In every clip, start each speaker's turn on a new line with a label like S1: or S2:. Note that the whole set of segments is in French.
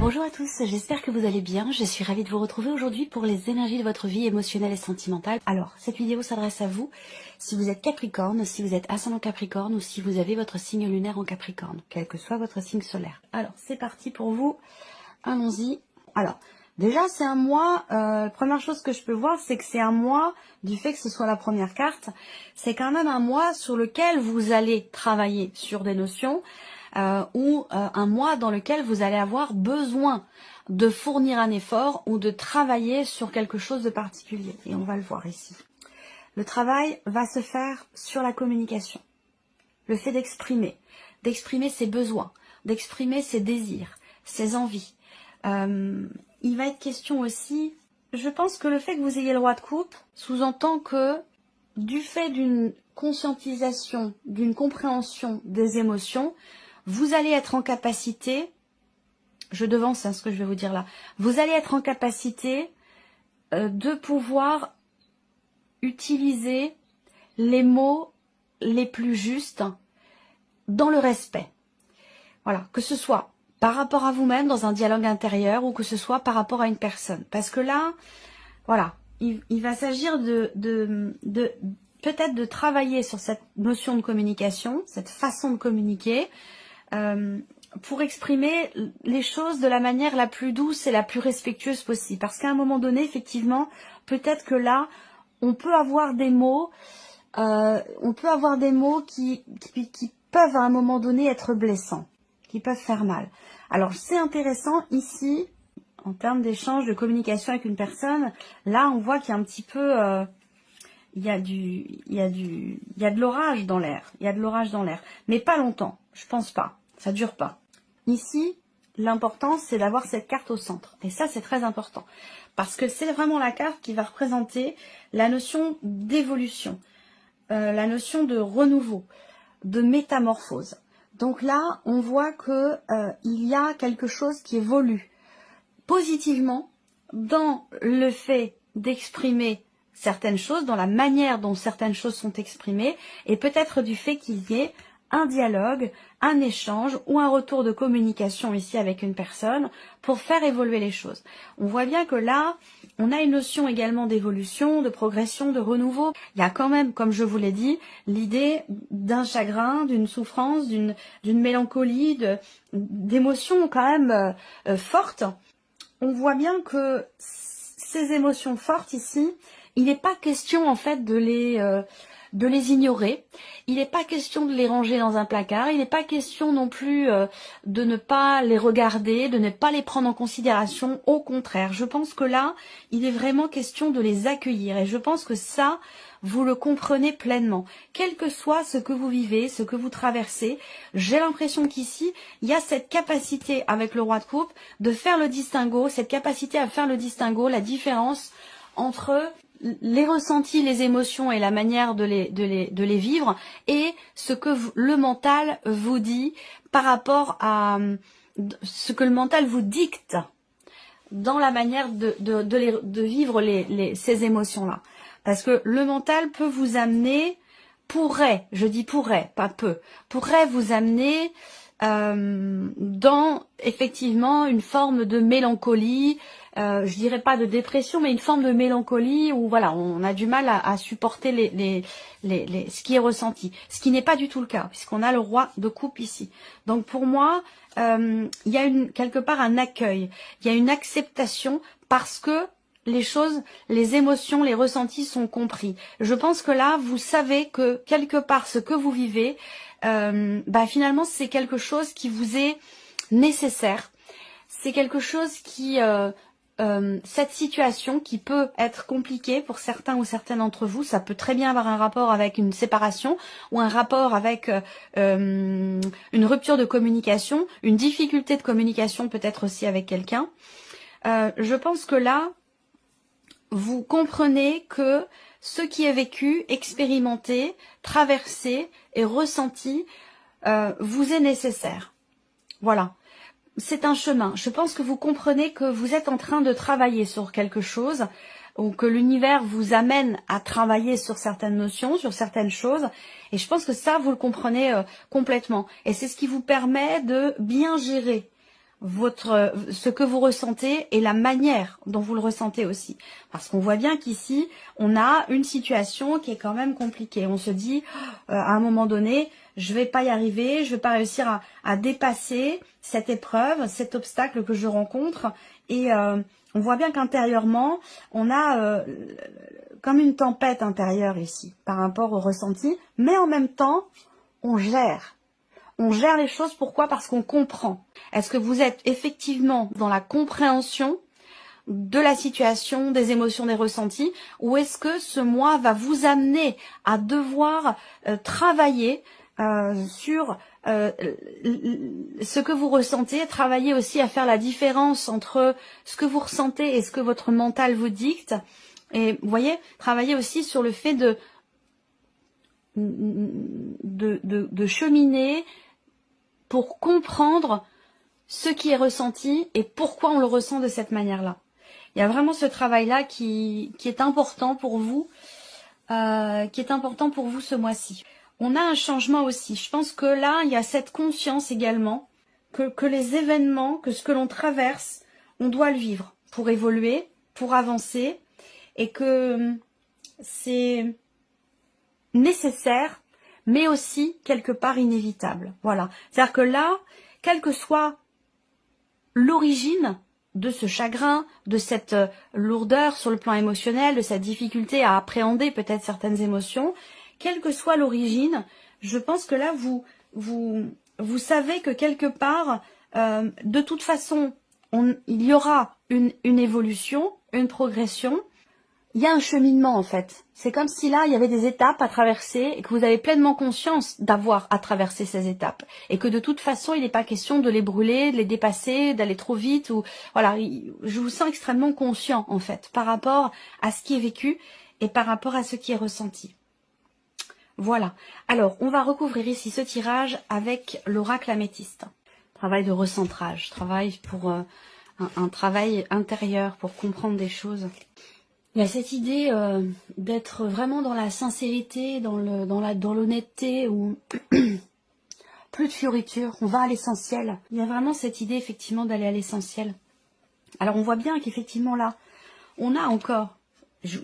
S1: Bonjour à tous, j'espère que vous allez bien. Je suis ravie de vous retrouver aujourd'hui pour les énergies de votre vie émotionnelle et sentimentale. Alors, cette vidéo s'adresse à vous si vous êtes Capricorne, si vous êtes ascendant Capricorne ou si vous avez votre signe lunaire en Capricorne, quel que soit votre signe solaire. Alors, c'est parti pour vous. Allons-y. Alors, déjà, c'est un mois, première chose que je peux voir, c'est que c'est un mois, du fait que ce soit la première carte, c'est quand même un mois sur lequel vous allez travailler sur des notions, ou un mois dans lequel vous allez avoir besoin de fournir un effort ou de travailler sur quelque chose de particulier. Et on va le voir ici. Le travail va se faire sur la communication. Le fait d'exprimer ses besoins, d'exprimer ses désirs, ses envies. Il va être question aussi, je pense que le fait que vous ayez le roi de coupe sous-entend que du fait d'une conscientisation, d'une compréhension des émotions, vous allez être en capacité, je devance ce que je vais vous dire là, vous allez être en capacité de pouvoir utiliser les mots les plus justes dans le respect. Voilà, que ce soit par rapport à vous-même dans un dialogue intérieur ou que ce soit par rapport à une personne. Parce que là, voilà, il va s'agir peut-être de travailler sur cette notion de communication, cette façon de communiquer, pour exprimer les choses de la manière la plus douce et la plus respectueuse possible. Parce qu'à un moment donné, effectivement, peut-être que là, on peut avoir des mots, qui peuvent à un moment donné être blessants, qui peuvent faire mal. Alors c'est intéressant ici, en termes d'échange, de communication avec une personne, là on voit qu'il y a un petit peu, il y a de l'orage dans l'air, mais pas longtemps, je pense pas, ça dure pas. Ici, l'important c'est d'avoir cette carte au centre, et ça c'est très important, parce que c'est vraiment la carte qui va représenter la notion d'évolution, la notion de renouveau, de métamorphose. Donc là, on voit que il y a quelque chose qui évolue positivement dans le fait d'exprimer certaines choses, dans la manière dont certaines choses sont exprimées, et peut-être du fait qu'il y ait un dialogue, un échange ou un retour de communication ici avec une personne pour faire évoluer les choses. On voit bien que là, on a une notion également d'évolution, de progression, de renouveau. Il y a quand même, comme je vous l'ai dit, l'idée d'un chagrin, d'une souffrance, d'une mélancolie, d'émotions quand même fortes. On voit bien que ces émotions fortes ici, il n'est pas question en fait de les ignorer, il n'est pas question de les ranger dans un placard, il n'est pas question non plus de ne pas les regarder, de ne pas les prendre en considération, au contraire. Je pense que là, il est vraiment question de les accueillir et je pense que ça, vous le comprenez pleinement. Quel que soit ce que vous vivez, ce que vous traversez, j'ai l'impression qu'ici, il y a cette capacité avec le roi de coupe de faire le distinguo, cette capacité à faire le distinguo, la différence entre les ressentis, les émotions et la manière de les vivre et ce que le mental vous dit par rapport à ce que le mental vous dicte dans la manière de vivre ces émotions-là. Parce que le mental peut vous amener, je dis pourrait, pas peut, pourrait vous amener dans effectivement une forme de mélancolie, je dirais pas de dépression, mais une forme de mélancolie où voilà, on a du mal à supporter ce qui est ressenti, ce qui n'est pas du tout le cas, puisqu'on a le roi de coupe ici. Donc pour moi, il y a quelque part un accueil, il y a une acceptation parce que les choses, les émotions, les ressentis sont compris. Je pense que là, vous savez que quelque part, ce que vous vivez, finalement, c'est quelque chose qui vous est nécessaire. C'est quelque chose qui, cette situation qui peut être compliquée pour certains ou certaines d'entre vous, ça peut très bien avoir un rapport avec une séparation ou un rapport avec une rupture de communication, une difficulté de communication peut-être aussi avec quelqu'un. Je pense que là, vous comprenez que ce qui est vécu, expérimenté, traversé et ressenti vous est nécessaire. Voilà. C'est un chemin. Je pense que vous comprenez que vous êtes en train de travailler sur quelque chose ou que l'univers vous amène à travailler sur certaines notions, sur certaines choses. Et je pense que ça, vous le comprenez complètement. Et c'est ce qui vous permet de bien gérer ce que vous ressentez et la manière dont vous le ressentez aussi. Parce qu'on voit bien qu'ici, on a une situation qui est quand même compliquée. On se dit, à un moment donné, je vais pas y arriver, je vais pas réussir à dépasser cette épreuve, cet obstacle que je rencontre. Et on voit bien qu'intérieurement, on a comme une tempête intérieure ici, par rapport au ressenti. Mais en même temps, on gère. On gère les choses, pourquoi? Parce qu'on comprend. Est-ce que vous êtes effectivement dans la compréhension de la situation, des émotions, des ressentis, ou est-ce que ce mois va vous amener à devoir travailler sur ce que vous ressentez, travailler aussi à faire la différence entre ce que vous ressentez et ce que votre mental vous dicte, et vous voyez, travailler aussi sur le fait de cheminer pour comprendre ce qui est ressenti et pourquoi on le ressent de cette manière-là. Il y a vraiment ce travail-là qui est important pour vous, ce mois-ci. On a un changement aussi. Je pense que là, il y a cette conscience également que les événements, que ce que l'on traverse, on doit le vivre pour évoluer, pour avancer, et que c'est nécessaire, mais aussi quelque part inévitable. Voilà. C'est-à-dire que là, quelle que soit l'origine de ce chagrin, de cette lourdeur sur le plan émotionnel, de cette difficulté à appréhender peut-être certaines émotions, quelle que soit l'origine, je pense que là, vous savez que quelque part, de toute façon, il y aura une évolution, une progression. Il y a un cheminement en fait. C'est comme si là, il y avait des étapes à traverser et que vous avez pleinement conscience d'avoir à traverser ces étapes. Et que de toute façon, il n'est pas question de les brûler, de les dépasser, d'aller trop vite. Ou voilà, je vous sens extrêmement conscient en fait par rapport à ce qui est vécu et par rapport à ce qui est ressenti. Voilà. Alors, on va recouvrir ici ce tirage avec l'oracle améthyste. Travail de recentrage, travail pour un travail intérieur pour comprendre des choses. Il y a cette idée d'être vraiment dans la sincérité, dans l'honnêteté, ou plus de fioritures, on va à l'essentiel. Il y a vraiment cette idée effectivement d'aller à l'essentiel. Alors on voit bien qu'effectivement là, on a encore, je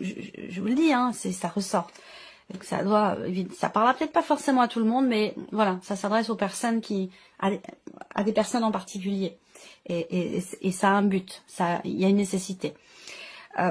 S1: vous le dis, hein, ça ressort. Donc ça parlera peut-être pas forcément à tout le monde, mais voilà, ça s'adresse aux personnes à des personnes en particulier. Et ça a un but, il y a une nécessité.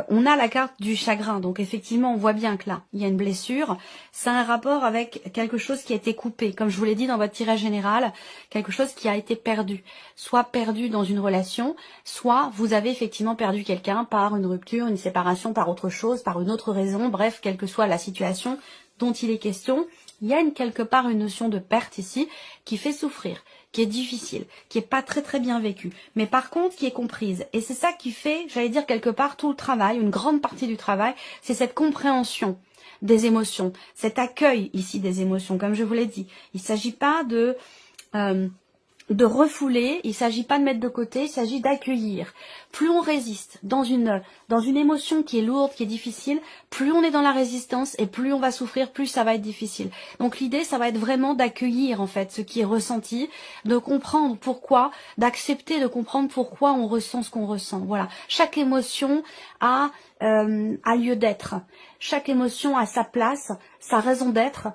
S1: On a la carte du chagrin, donc effectivement on voit bien que là, il y a une blessure, ça a un rapport avec quelque chose qui a été coupé, comme je vous l'ai dit dans votre tirage général, quelque chose qui a été perdu, soit perdu dans une relation, soit vous avez effectivement perdu quelqu'un par une rupture, une séparation, par autre chose, par une autre raison, bref, quelle que soit la situation dont il est question, il y a quelque part une notion de perte ici qui fait souffrir, qui est difficile, qui est pas très très bien vécue, mais par contre qui est comprise. Et c'est ça qui fait, j'allais dire quelque part, tout le travail, une grande partie du travail, c'est cette compréhension des émotions, cet accueil ici des émotions, comme je vous l'ai dit. Il ne s'agit pas de refouler, il ne s'agit pas de mettre de côté, il s'agit d'accueillir. Plus on résiste dans une émotion qui est lourde, qui est difficile, plus on est dans la résistance et plus on va souffrir, plus ça va être difficile. Donc l'idée, ça va être vraiment d'accueillir en fait ce qui est ressenti, de comprendre pourquoi, d'accepter de comprendre pourquoi on ressent ce qu'on ressent. Voilà, chaque émotion a lieu d'être. Chaque émotion a sa place, sa raison d'être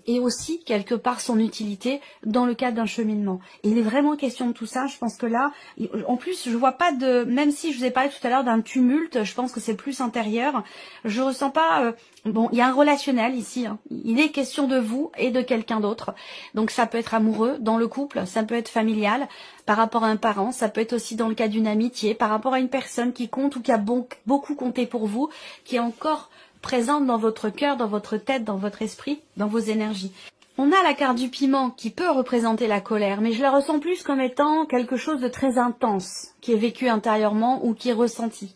S1: et aussi quelque part son utilité dans le cadre d'un cheminement. Et il est vraiment question de tout ça. Je pense que là, en plus, je vois pas même si je vous ai parlé tout à l'heure d'un tumulte, je pense que c'est plus intérieur. Je ressens pas. Bon, il y a un relationnel ici. Hein. Il est question de vous et de quelqu'un d'autre. Donc ça peut être amoureux dans le couple, ça peut être familial, par rapport à un parent, ça peut être aussi dans le cas d'une amitié, par rapport à une personne qui compte ou qui a beaucoup compté pour vous, qui est encore présente dans votre cœur, dans votre tête, dans votre esprit, dans vos énergies. On a la carte du piment qui peut représenter la colère, mais je la ressens plus comme étant quelque chose de très intense, qui est vécu intérieurement ou qui est ressenti.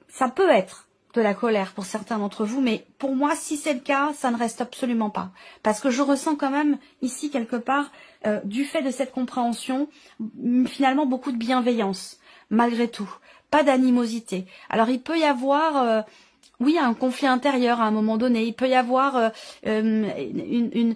S1: Ça peut être de la colère pour certains d'entre vous, mais pour moi, si c'est le cas, ça ne reste absolument pas. Parce que je ressens quand même ici, quelque part, du fait de cette compréhension, finalement beaucoup de bienveillance, malgré tout. Pas d'animosité. Alors il peut y avoir oui, un conflit intérieur à un moment donné. Il peut y avoir une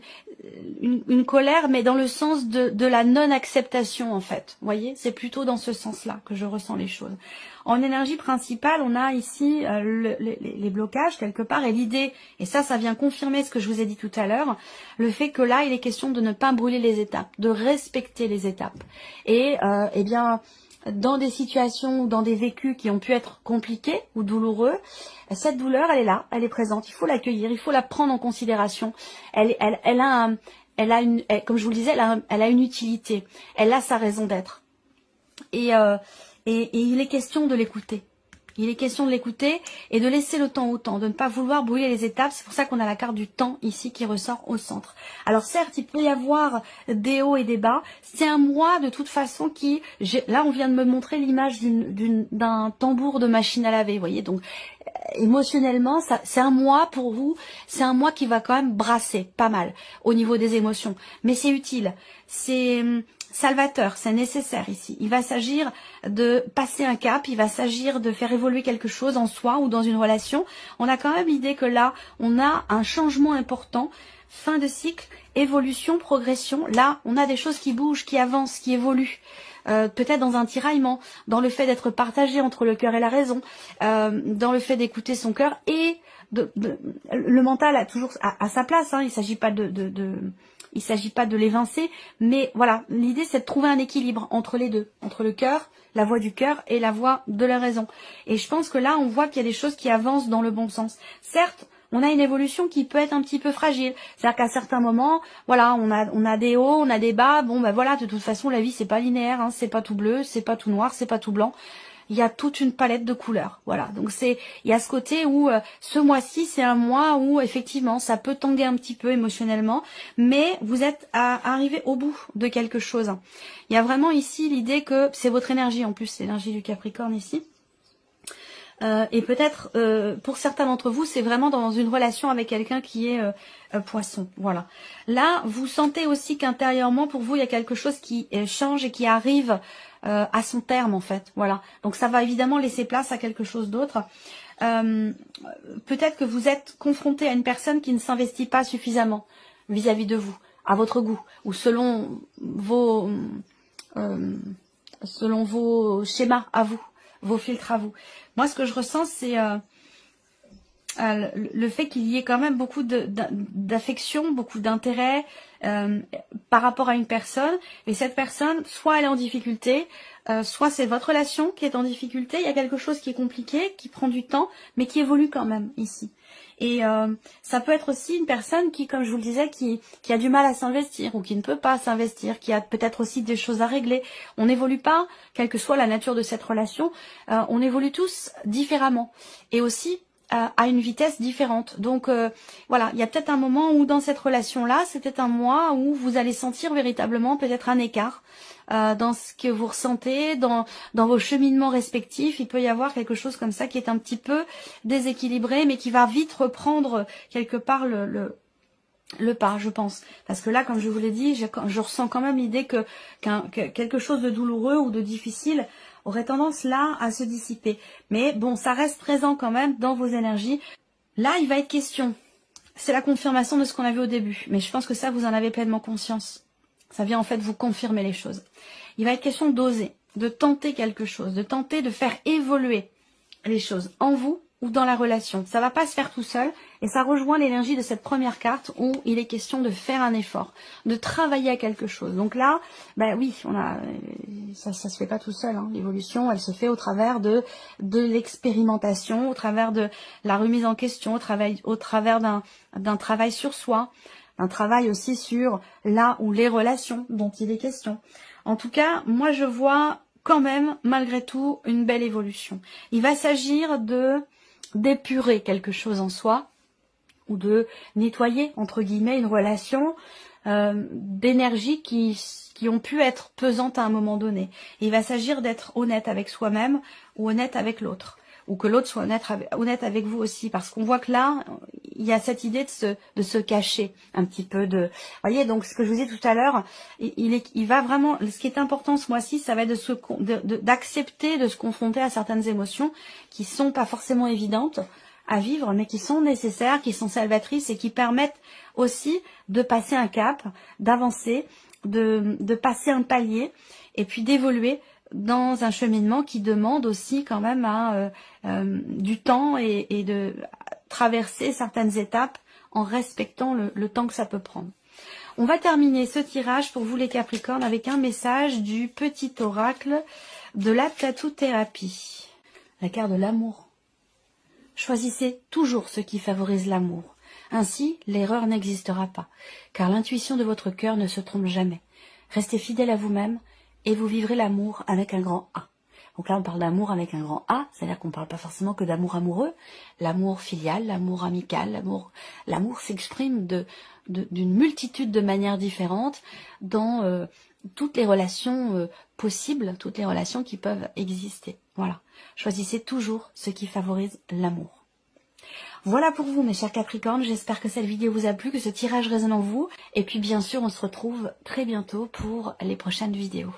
S1: colère, mais dans le sens de la non-acceptation, en fait. Vous voyez, c'est plutôt dans ce sens-là que je ressens les choses. En énergie principale, on a ici les blocages quelque part, et l'idée, et ça vient confirmer ce que je vous ai dit tout à l'heure, le fait que là, il est question de ne pas brûler les étapes, de respecter les étapes. Et eh bien, dans des situations, dans des vécus qui ont pu être compliqués ou douloureux, cette douleur, elle est là, elle est présente. Il faut l'accueillir, il faut la prendre en considération. Comme je vous le disais, elle a une utilité. Elle a sa raison d'être. Et il est question de l'écouter. Il est question de l'écouter et de laisser le temps au temps, de ne pas vouloir brûler les étapes. C'est pour ça qu'on a la carte du temps ici qui ressort au centre. Alors certes, il peut y avoir des hauts et des bas. C'est un moi de toute façon qui... Là, on vient de me montrer l'image d'un tambour de machine à laver, vous voyez. Donc émotionnellement, c'est un moi pour vous. C'est un moi qui va quand même brasser pas mal au niveau des émotions. Mais c'est utile. C'est salvateur, c'est nécessaire ici. Il va s'agir de passer un cap, il va s'agir de faire évoluer quelque chose en soi ou dans une relation. On a quand même l'idée que là, on a un changement important, fin de cycle, évolution, progression. Là, on a des choses qui bougent, qui avancent, qui évoluent. Peut-être dans un tiraillement, dans le fait d'être partagé entre le cœur et la raison, dans le fait d'écouter son cœur et le mental a toujours à sa place. Hein, il s'agit pas il s'agit pas de l'évincer, mais voilà, l'idée c'est de trouver un équilibre entre les deux, entre le cœur, la voix du cœur et la voix de la raison. Et je pense que là, on voit qu'il y a des choses qui avancent dans le bon sens. Certes, on a une évolution qui peut être un petit peu fragile. C'est-à-dire qu'à certains moments, voilà, on a des hauts, on a des bas. Bon, ben voilà, de toute façon, la vie, c'est pas linéaire, hein, c'est pas tout bleu, c'est pas tout noir, c'est pas tout blanc. Il y a toute une palette de couleurs, voilà. Donc il y a ce côté où ce mois-ci, c'est un mois où effectivement, ça peut tanguer un petit peu émotionnellement, mais vous êtes arrivé au bout de quelque chose. Il y a vraiment ici l'idée que c'est votre énergie, en plus, c'est l'énergie du Capricorne ici. Et peut-être pour certains d'entre vous, c'est vraiment dans une relation avec quelqu'un qui est poisson. Voilà. Là, vous sentez aussi qu'intérieurement, pour vous, il y a quelque chose qui change et qui arrive à son terme, en fait. Voilà. Donc ça va évidemment laisser place à quelque chose d'autre. Peut-être que vous êtes confronté à une personne qui ne s'investit pas suffisamment vis-à-vis de vous, à votre goût, ou selon vos schémas à vous, vos filtres à vous. Moi, ce que je ressens, c'est le fait qu'il y ait quand même beaucoup d'affection, beaucoup d'intérêt par rapport à une personne. Et cette personne, soit elle est en difficulté, soit c'est votre relation qui est en difficulté. Il y a quelque chose qui est compliqué, qui prend du temps, mais qui évolue quand même ici. Et ça peut être aussi une personne qui, comme je vous le disais, qui a du mal à s'investir ou qui ne peut pas s'investir, qui a peut-être aussi des choses à régler. On n'évolue pas, quelle que soit la nature de cette relation, on évolue tous différemment. Et aussi à une vitesse différente. Donc voilà, il y a peut-être un moment où dans cette relation-là, c'est peut-être un mois où vous allez sentir véritablement peut-être un écart dans ce que vous ressentez, dans vos cheminements respectifs. Il peut y avoir quelque chose comme ça qui est un petit peu déséquilibré, mais qui va vite reprendre quelque part le pas, je pense. Parce que là, comme je vous l'ai dit, je ressens quand même l'idée que quelque chose de douloureux ou de difficile aurait tendance là à se dissiper. Mais bon, ça reste présent quand même dans vos énergies. Là, il va être question. C'est la confirmation de ce qu'on a vu au début. Mais je pense que ça, vous en avez pleinement conscience. Ça vient en fait vous confirmer les choses. Il va être question d'oser, de tenter quelque chose, de tenter de faire évoluer les choses en vous ou dans la relation. Ça va pas se faire tout seul et ça rejoint l'énergie de cette première carte où il est question de faire un effort, de travailler à quelque chose. Donc là, ben oui, ça se fait pas tout seul. Hein. L'évolution, elle se fait au travers de l'expérimentation, au travers de la remise en question, au travers d'un travail sur soi, un travail aussi sur là où les relations dont il est question. En tout cas, moi je vois quand même, malgré tout, une belle évolution. Il va s'agir d'épurer quelque chose en soi, ou de nettoyer, entre guillemets, une relation d'énergie qui ont pu être pesantes à un moment donné. Et il va s'agir d'être honnête avec soi-même ou honnête avec l'autre. Ou que l'autre soit honnête avec vous aussi. Parce qu'on voit que là, il y a cette idée de se cacher un petit peu. Vous voyez, donc ce que je vous disais tout à l'heure, il va vraiment... Ce qui est important ce mois-ci, ça va être d'accepter de se confronter à certaines émotions qui sont pas forcément évidentes. à vivre, mais qui sont nécessaires, qui sont salvatrices et qui permettent aussi de passer un cap, d'avancer, de passer un palier et puis d'évoluer dans un cheminement qui demande aussi quand même du temps et de traverser certaines étapes en respectant le temps que ça peut prendre. On va terminer ce tirage pour vous les Capricornes avec un message du petit oracle de la tattoo-thérapie. La carte de l'amour. Choisissez toujours ce qui favorise l'amour. Ainsi, l'erreur n'existera pas, car l'intuition de votre cœur ne se trompe jamais. Restez fidèle à vous-même et vous vivrez l'amour avec un grand A. Donc là, on parle d'amour avec un grand A, c'est-à-dire qu'on ne parle pas forcément que d'amour amoureux. L'amour filial, l'amour amical, l'amour s'exprime d'une multitude de manières différentes dans toutes les relations possibles, toutes les relations qui peuvent exister. Voilà. Choisissez toujours ce qui favorise l'amour. Voilà pour vous mes chers Capricornes, j'espère que cette vidéo vous a plu, que ce tirage résonne en vous. Et puis bien sûr, on se retrouve très bientôt pour les prochaines vidéos.